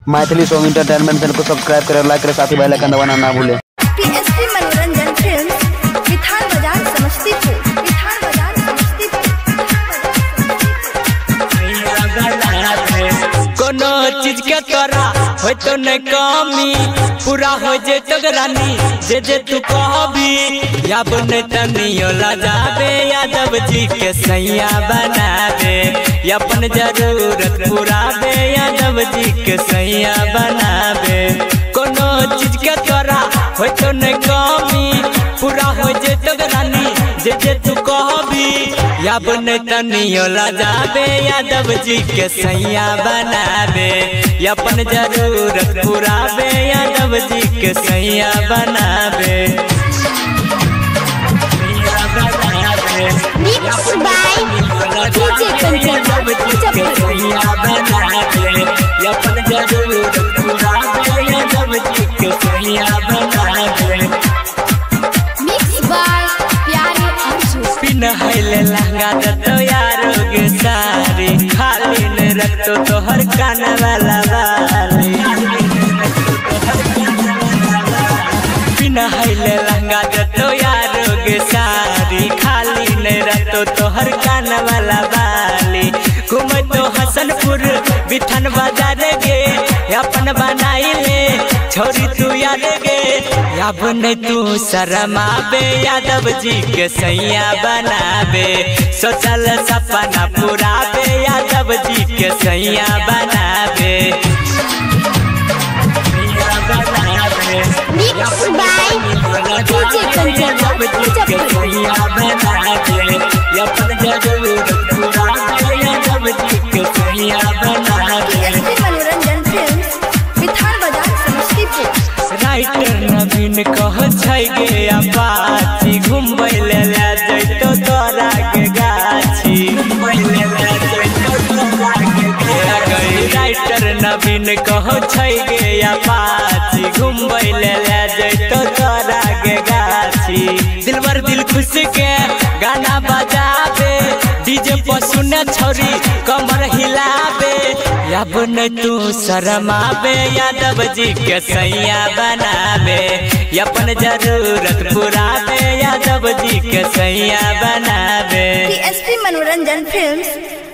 Maithili song entertainment channel को subscribe करें, लाइक करें, साथ ही बेल आइकन दबाना ना भूलें। पीएसपी मनोरंजन फिल्म विठान बाजार समस्तीपुर। कोनो चीज के तोरा हो तो न कमी पूरा हो जे तो रानी जे तू कहबी या बने तनियो लजाबे यादव जी के सैया बनाबे अपन जरूरत पुराबे यादव जी के सैया बनाबे। कोनो चीज के तोरा हो तो न कमी पूरा हो जे तो रानी जे तू कहबी या बने तनियो लजाबे यादव जी के सैया बनाबे अपन जरूरत पुराबे यादव जी के सैया बनाबे। अपन जरूरत पुराबे यादव जी के सैया बनाबे। पिनहैले लहंगा दतो यारो के सारी खाली न रखतो तोहर काना वाला वाली। पिनहैले लहंगा दतो यारो के सारी खाली न रखतो तोहर काना वाला वाली। घूमे तो हसनपुर विठान बाजार गे अपन बनाइले छोरी तू याद गे अब नहीं तू शरमाबे यादव जी के सैया बनाबे सोचल सपना पुराबे यादव जी के सैया बनाबे। राइटर नवीन कह गे अपाची घूमबै ले जैतो तोरा के गाछी। राइटर नवीन कह गे अपाची घूमबै ले जैतो तोरा के गाछी। दिलबर दिल खुश के गाना बजाबे डीजे पर सुने छोरी कमर हिलाबे अब नहीं तू शरमाबे यादव जी के सैया बनाबे अपन जरूरत पुराबे यादव जी के सैया बनाबे। पीएसपी मनोरंजन फिल्म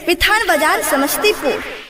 विठान बाजार समस्तीपुर।